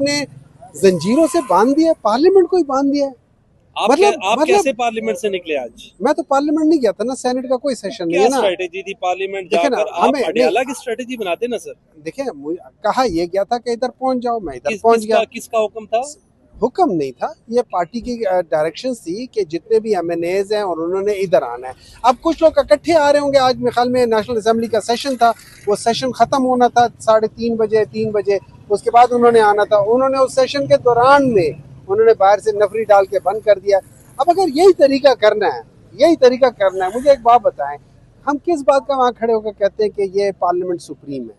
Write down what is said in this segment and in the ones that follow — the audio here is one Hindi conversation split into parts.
ने जंजीरों से बांध दिया, पार्लियामेंट को ही बांध दिया है। आप कैसे पार्लियामेंट से निकले आज? मैं तो पार्लियामेंट नहीं गया था ना, सेनेट का कोई सेशन नहीं है ना। स्ट्रेटेजी थी पार्लियामेंट जाकर? आप अडयाला की स्ट्रेटेजी बनाते ना सर। देखिए, कहा यह गया था कि इधर पहुंच जाओ, मैं इधर पहुंच गया। किसका हुक्म था? हुक्म नहीं था, ये पार्टी की डायरेक्शन थी कि जितने भी MNAs हैं और उन्होंने इधर आना है। अब कुछ लोग इकट्ठे आ रहे होंगे, आज मेरे ख्याल में नेशनल असेंबली का सेशन था, वो सेशन खत्म होना था 3:30 बजे 3 बजे, उसके बाद उन्होंने आना था। उन्होंने उस सेशन के दौरान में उन्होंने बाहर से नफरी डाल के बंद कर दिया। अब अगर यही तरीका करना है, मुझे एक बात बताएं, हम किस बात का वहाँ खड़े होकर कहते हैं कि ये पार्लियामेंट सुप्रीम है?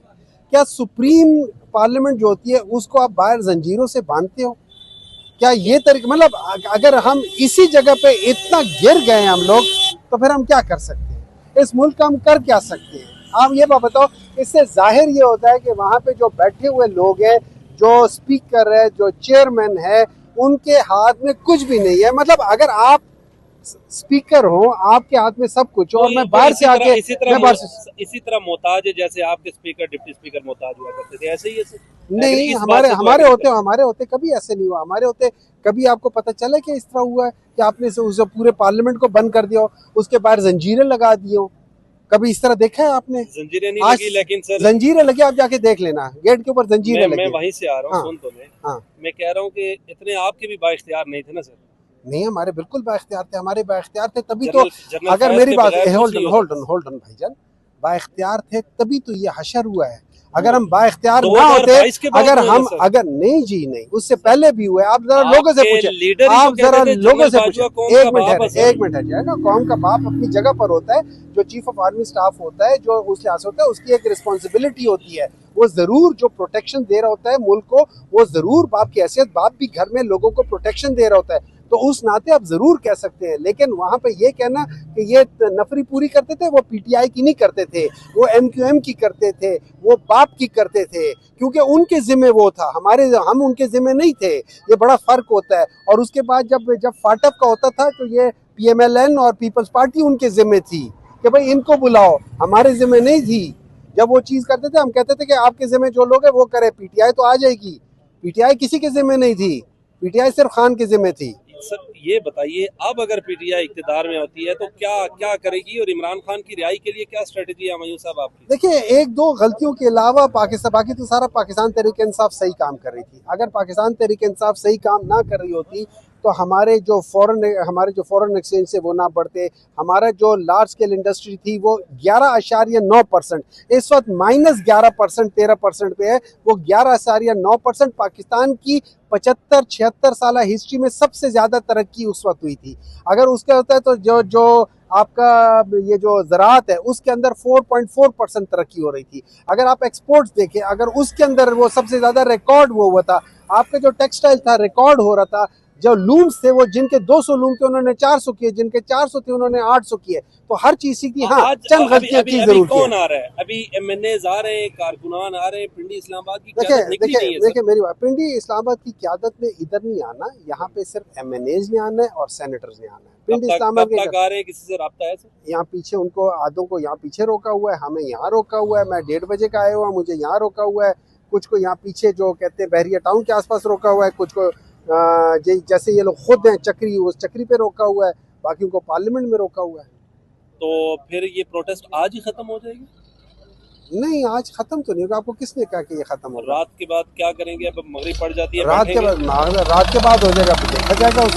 क्या सुप्रीम पार्लियामेंट जो होती है उसको आप बाहर जंजीरों से बांधते हो? क्या ये तरीका, मतलब अगर हम इसी जगह पे इतना गिर गए हम लोग, तो फिर हम क्या कर सकते हैं? इस मुल्क का हम कर क्या सकते हैं? आप ये बात बताओ। इससे जाहिर ये होता है कि वहाँ पे जो बैठे हुए लोग हैं, जो स्पीकर है, जो चेयरमैन है, उनके हाथ में कुछ भी नहीं है। मतलब अगर आप स्पीकर हो, आपके हाथ में सब कुछ हो, और मैं बाहर से आके इसी तरह मोहताज है जैसे आपके स्पीकर डिप्टी स्पीकर मोहताज हुआ करते थे, ऐसे ही है? नहीं, हमारे होते कभी ऐसे नहीं हुआ। हमारे होते कभी आपको पता चला कि इस तरह हुआ है कि आपने उसे पूरे पार्लियामेंट को बंद कर दिया हो, उसके बाहर जंजीरें लगा दी हो? कभी इस तरह देखा है आपने? जंजीरें नहीं लगी, लेकिन सर जंजीरें लगी, आप जाके देख लेना, गेट के ऊपर जंजीरें लगी। मैं वहीं से आ रहा हूँ। सुन तो मैं कह रहा हूँ कि इतने आपके भी बाइख्तियार नहीं थे ना सर? नहीं, हमारे बिल्कुल बाइख्तियार थे, हमारे बाइख्तियार थे तभी तो। अगर मेरी बात, होल्ड ऑन भाईजान, बाइख्तियार थे तभी तो ये हशर हुआ है। अगर हम बाइख्तियार ना होते, अगर नहीं जी नहीं, उससे पहले भी हुए। आप जरा लोगों से पूछे, एक मिनट है जाएगा। कौम का बाप अपनी जगह पर होता है, जो चीफ ऑफ आर्मी स्टाफ होता है, जो उस लिहाज से होता है, उसकी एक रिस्पॉन्सिबिलिटी होती है। वो जरूर जो प्रोटेक्शन दे रहा होता है मुल्क को, वो जरूर बाप की हैसियत, बाप भी घर में लोगों को प्रोटेक्शन दे रहा होता है, तो उस नाते आप जरूर कह सकते हैं। लेकिन वहां पे ये कहना कि ये नफरी पूरी करते थे, वो PTI की नहीं करते थे, वो MQM की करते थे, वो बाप की करते थे, क्योंकि उनके जिम्मे वो था, हम उनके जिम्मे नहीं थे। ये बड़ा फर्क होता है। और उसके बाद जब फाटक का होता था, तो ये PMLN और पीपल्स पार्टी उनके जिम्मे थी कि भाई इनको बुलाओ, हमारे जिम्मे नहीं थी। जब वो चीज करते थे, हम कहते थे कि आपके जिम्मे जो लोग है वो करे, PTI तो आ जाएगी। PTI किसी के जिम्मे नहीं थी, PTI सिर्फ खान के जिम्मे थी। सर ये बताइए, अब अगर PTI इक्तिदार में होती है तो क्या करेगी, और इमरान खान की रिहाई के लिए क्या स्ट्रेटेजी है मयूं साहब आपकी? देखिए, एक दो गलतियों के अलावा बाकी तो सारा पाकिस्तान तहरीक इंसाफ सही काम कर रही थी। अगर पाकिस्तान तहरीक इंसाफ सही काम ना कर रही होती, तो हमारे जो फॉरेन एक्सचेंज से वो ना बढ़ते, हमारा जो लार्ज स्केल इंडस्ट्री थी वो 11.9%, इस वक्त -11% 13% पे है। वो 11.9%, पाकिस्तान की 75-76 साल हिस्ट्री में सबसे ज्यादा तरक्की उस वक्त हुई थी। अगर उसका होता है तो जो आपका ये जो ज़राअत है उसके अंदर 4.4% तरक्की हो रही थी। अगर आप एक्सपोर्ट्स देखें, अगर उसके अंदर वो सबसे ज्यादा रिकॉर्ड वो हुआ था। आपका जो टेक्सटाइल था रिकॉर्ड हो रहा था, जो लूम्स थे वो जिनके 200 लूम थे उन्होंने 400 किए, जिनके 400 थे उन्होंने 800 किए। तो हर चीज की हाँ चंद गलतियां की जरूर कौन आ रहा है? अभी MNAs आ रहे हैं, कारकुनान आ रहे हैं, पिंडी इस्लामाबाद की क़यादत निकली नहीं है। देखिए मेरी बात, पिंडी इस्लामाबाद की क़यादत में इधर नहीं आना, यहाँ पे सिर्फ MNAs ने आना है और सेनेटर्स ने आना है। पिंडी इस्लामाबाद के किसी से रब्ता है? यहाँ पीछे उनको आधों को यहाँ पीछे रोका हुआ है, हमें यहाँ रोका हुआ है। मैं 1:30 बजे का आया हुआ, मुझे यहाँ रोका हुआ है। कुछ को यहाँ पीछे जो कहते हैं बहरिया टाउन के आसपास रोका हुआ है, कुछ को जैसे ये लोग खुद हैं चक्री, उस चक्री पे रोका हुआ है, बाकी को पार्लियामेंट में रोका हुआ है। तो फिर ये प्रोटेस्ट आज ही खत्म हो जाएगी? नहीं, आज खत्म तो नहीं होगा। आपको किसने कहा कि ये खत्म होगा? रात के बाद क्या करेंगे? अब मगरिब पड़ जाती है, रात के बाद हो जाएगा, देखा जाएगा उस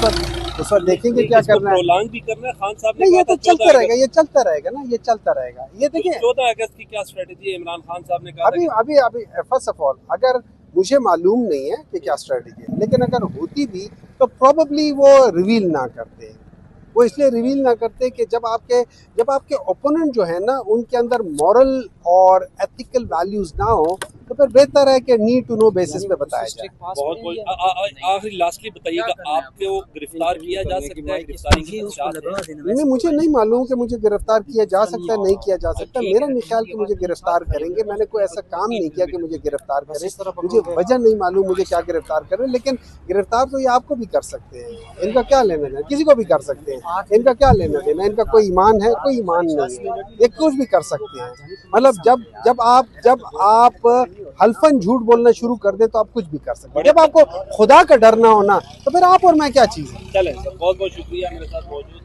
वक्त देखेंगे क्या करना है। प्रोलॉन्ग भी करना है खान साहब ने? नहीं, ये तो चलता रहेगा, ये चलता रहेगा ना, ये चलता रहेगा। ये देखिए 14 अगस्त की क्या स्ट्रेटेजी है इमरान खान साहब ने कहा? अभी फर्स्ट ऑफ ऑल, अगर मुझे मालूम नहीं है कि क्या स्ट्रेटेजी है, लेकिन अगर होती भी तो प्रोबेबली वो रिवील ना करते। वो इसलिए रिवील ना करते कि जब आपके ओपोनेंट जो है ना, उनके अंदर मॉरल और एथिकल वैल्यूज ना हो, तो फिर बेहतर है कि नीड टू नो बेसिस पे बताया जाए। आखिरी लास्टली बताइएगा, आपको गिरफ्तार किया जा सकता है? गिरफ्तारी की नहीं, मुझे नहीं मालूम कि मुझे गिरफ्तार किया जा सकता है, नहीं किया जा सकता। मेरा नहीं ख्याल कि मुझे गिरफ्तार करेंगे। मैंने कोई ऐसा काम नहीं किया कि मुझे गिरफ्तार करें। मुझे वजह नहीं मालूम मुझे क्या गिरफ्तार करें, लेकिन गिरफ्तार तो ये आपको भी कर सकते हैं। इनका क्या लेना देना, किसी को भी कर सकते हैं। इनका क्या लेना देना, इनका कोई ईमान है, कोई ईमान नहीं है, ये कुछ भी कर सकते हैं। मतलब जब आप हल्फन झूठ बोलना शुरू कर दे तो आप कुछ भी कर सकते हैं। जब आपको खुदा का डर ना होना तो फिर आप और मैं क्या चीज़ है। चलें सर, बहुत बहुत शुक्रिया मेरे साथ मौजूद